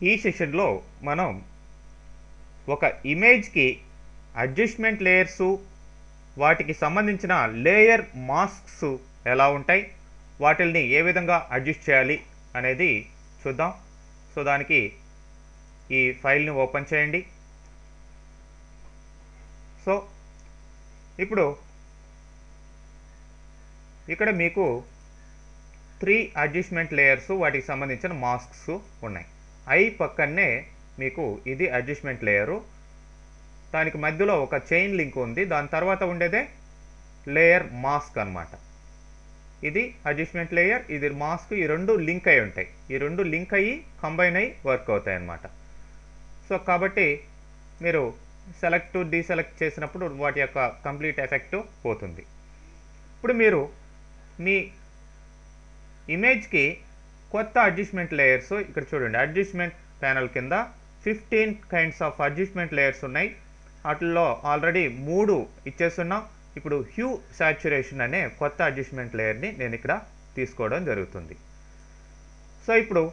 ఈ సెషన్లో మనం ఒక ఇమేజ్కి అడ్జస్ట్మెంట్ లేయర్సు, వాటికి సంబంధించిన లేయర్ మాస్క్స్ ఎలా ఉంటాయి, వాటిల్ని ఏ విధంగా అడ్జస్ట్ చేయాలి అనేది చూద్దాం. సో దానికి ఈ ఫైల్ని ఓపెన్ చేయండి. సో ఇప్పుడు ఇక్కడ మీకు 3 అడ్జస్ట్మెంట్ లేయర్స్, వాటికి సంబంధించిన మాస్క్స్ ఉన్నాయి. ఐ పక్కనే మీకు ఇది అడ్జస్ట్మెంట్ లేయరు, దానికి మధ్యలో ఒక చైన్ లింక్ ఉంది, దాని తర్వాత ఉండేదే లేయర్ మాస్క్ అన్నమాట. ఇది అడ్జస్ట్మెంట్ లేయర్, ఇది మాస్క్, ఈ రెండు లింక్ అయి ఉంటాయి. ఈ రెండు లింక్ అయ్యి కంబైన్ అయ్యి వర్క్ అవుతాయి అన్నమాట. సో కాబట్టి మీరు సెలెక్ట్ డీసెలెక్ట్ చేసినప్పుడు వాటి యొక్క కంప్లీట్ ఎఫెక్ట్ పోతుంది. ఇప్పుడు మీరు మీ ఇమేజ్కి కొత్త అడ్జస్ట్మెంట్ లేయర్స్ ఇక్కడ చూడండి. అడ్జస్ట్మెంట్ ప్యానల్ కింద 15 కైండ్స్ ఆఫ్ అడ్జస్ట్మెంట్ లేయర్స్ ఉన్నాయి. వాటిల్లో ఆల్రెడీ 3 ఇచ్చేస్తున్నాం. ఇప్పుడు హ్యూ సాచురేషన్ అనే కొత్త అడ్జస్ట్మెంట్ లేయర్ని నేను ఇక్కడ తీసుకోవడం జరుగుతుంది. సో ఇప్పుడు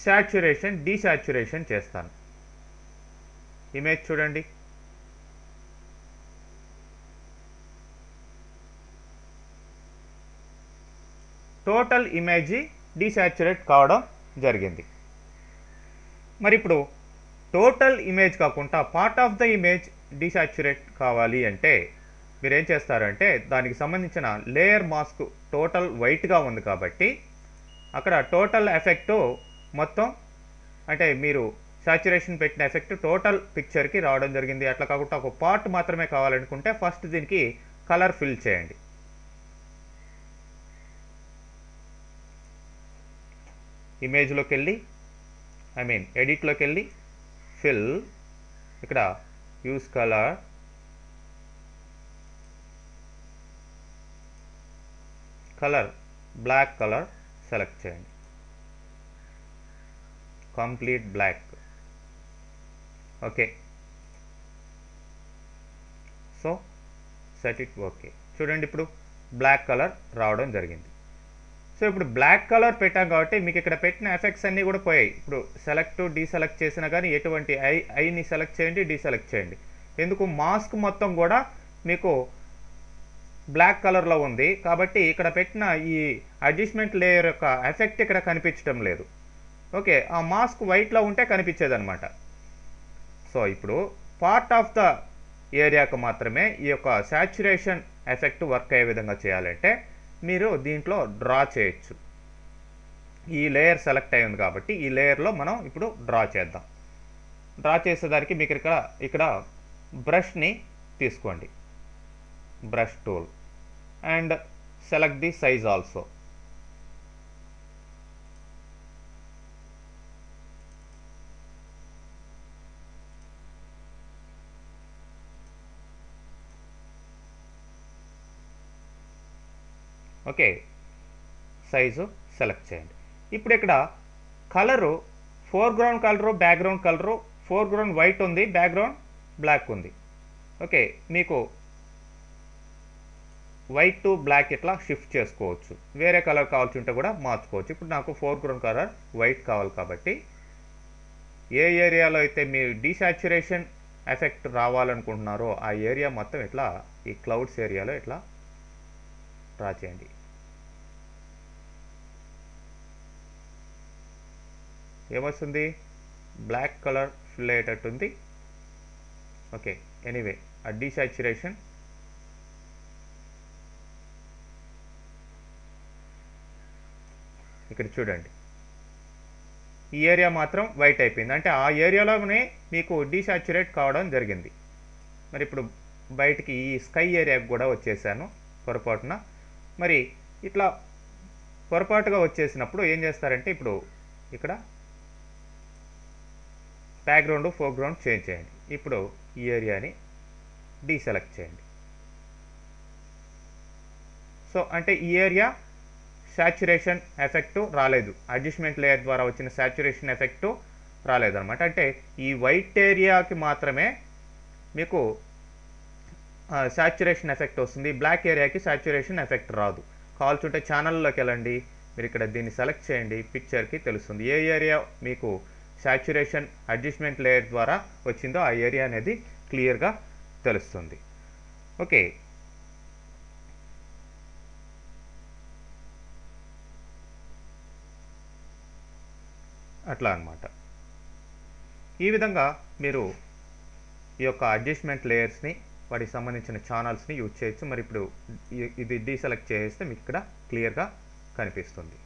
సాచురేషన్ డీసాచురేషన్ చేస్తాను. ఇమేజ్ చూడండి. టోటల్ ఇమేజ్ డీసాచురేట్ కావడం జరిగింది. మరి ఇప్పుడు టోటల్ ఇమేజ్ కాకుండా పార్ట్ ఆఫ్ ద ఇమేజ్ డీసాచురేట్ కావాలి అంటే మీరేం చేస్తారంటే, దానికి సంబంధించిన లేయర్ మాస్క్ టోటల్ వైట్గా ఉంది కాబట్టి అక్కడ టోటల్ ఎఫెక్ట్ మొత్తం, అంటే మీరు సాచురేషన్ పెట్టిన ఎఫెక్ట్ టోటల్ పిక్చర్కి రావడం జరిగింది. అట్లా కాకుండా ఒక పార్ట్ మాత్రమే కావాలనుకుంటే ఫస్ట్ దీనికి కలర్ ఫిల్ చేయండి. ఇమేజ్లోకి వెళ్ళి, ఎడిట్లోకి వెళ్ళి ఫిల్, ఇక్కడ use colour, black colour select చేయండి, complete black. Okay, so set it. Okay, చూడండి ఇప్పుడు బ్లాక్ కలర్ రావడం జరిగింది. సో ఇప్పుడు బ్లాక్ కలర్ పెట్టాం కాబట్టి మీకు ఇక్కడ పెట్టిన ఎఫెక్ట్స్ అన్నీ కూడా పోయాయి. ఇప్పుడు సెలెక్ట్ డీసెలెక్ట్ చేసినా కానీ ఎటువంటి ఐని సెలెక్ట్ చేయండి, డీసెలెక్ట్ చేయండి. ఎందుకు, మాస్క్ మొత్తం కూడా మీకు బ్లాక్ కలర్లో ఉంది కాబట్టి ఇక్కడ పెట్టిన ఈ అడ్జస్ట్మెంట్ లేయర్ యొక్క ఎఫెక్ట్ ఇక్కడ కనిపించడం లేదు. ఓకే, ఆ మాస్క్ వైట్లో ఉంటే కనిపించేది అనమాట. సో ఇప్పుడు పార్ట్ ఆఫ్ ద ఏరియాకు మాత్రమే ఈ యొక్క సాచురేషన్ ఎఫెక్ట్ వర్క్ అయ్యే విధంగా చేయాలంటే మీరు దీంట్లో డ్రా చేయొచ్చు. ఈ లేయర్ సెలెక్ట్ అయ్యింది కాబట్టి ఈ లేయర్లో మనం ఇప్పుడు డ్రా చేద్దాం. డ్రా చేసేదానికి మీకు ఇక్కడ బ్రష్ని తీసుకోండి, brush tool, and select the size also. Okay, size select చేయండి. ఇప్పుడు ఇక్కడ colour, foreground colour, background colour, foreground white ఉంది, బ్యాక్గ్రౌండ్ బ్లాక్ ఉంది. ఓకే, మీకు వైట్ టు బ్లాక్ ఇట్లా షిఫ్ట్ చేసుకోవచ్చు. వేరే కలర్ కావాల్సి ఉంటే కూడా మార్చుకోవచ్చు. ఇప్పుడు నాకు ఫోర్గ్రౌండ్ కలర్ వైట్ కావాలి కాబట్టి ఏ ఏరియాలో అయితే మీరు డీసాచురేషన్ ఎఫెక్ట్ రావాలనుకుంటున్నారో ఆ ఏరియా మొత్తం ఇట్లా ఈ క్లౌడ్స్ ఏరియాలో ఇట్లా డ్రా చేయండి. ఏమొస్తుంది, బ్లాక్ కలర్ ఫిల్ అయ్యేటట్టుంది. ఓకే, ఎనీవే ఆ డీసాచురేషన్ ఇక్కడ చూడండి, ఈ ఏరియా మాత్రం వైట్ అయిపోయింది, అంటే ఆ ఏరియాలోనే మీకు డీసాచురేట్ కావడం జరిగింది. మరి ఇప్పుడు బయటికి ఈ స్కై ఏరియాకి కూడా వచ్చేసాను పొరపాటున. మరి ఇట్లా పొరపాటుగా వచ్చేసినప్పుడు ఏం చేస్తారంటే, ఇప్పుడు ఇక్కడ బ్యాక్గ్రౌండ్ ఫోర్గ్రౌండ్ చేంజ్ చేయండి. ఇప్పుడు ఈ ఏరియాని డీసెలెక్ట్ చేయండి. సో అంటే ఈ ఏరియా సాచురేషన్ ఎఫెక్ట్ రాలేదు, అడ్జస్ట్మెంట్ లేయర్ ద్వారా వచ్చిన సాచురేషన్ ఎఫెక్ట్ రాలేదన్నమాట. అంటే ఈ వైట్ ఏరియాకి మాత్రమే మీకు సాచురేషన్ ఎఫెక్ట్ వస్తుంది, బ్లాక్ ఏరియాకి సాచురేషన్ ఎఫెక్ట్ రాదు. కావాల్సి ఉంటే ఛానల్లోకి వెళ్ళండి, మీరు ఇక్కడ దీన్ని సెలెక్ట్ చేయండి, పిక్చర్కి తెలుస్తుంది ఏ ఏరియా మీకు సాచురేషన్ అడ్జస్ట్మెంట్ లేయర్ ద్వారా వచ్చిందో ఆ ఏరియా అనేది క్లియర్గా తెలుస్తుంది. ఓకే, అట్లా అన్నమాట. ఈ విధంగా మీరు ఈ యొక్క అడ్జస్ట్మెంట్ లేయర్స్ని వాటికి సంబంధించిన ఛానల్స్ని యూజ్ చేయొచ్చు. మరి ఇప్పుడు ఇది డీసెలెక్ట్ చేస్తే మీకు ఇక్కడ క్లియర్గా కనిపిస్తుంది.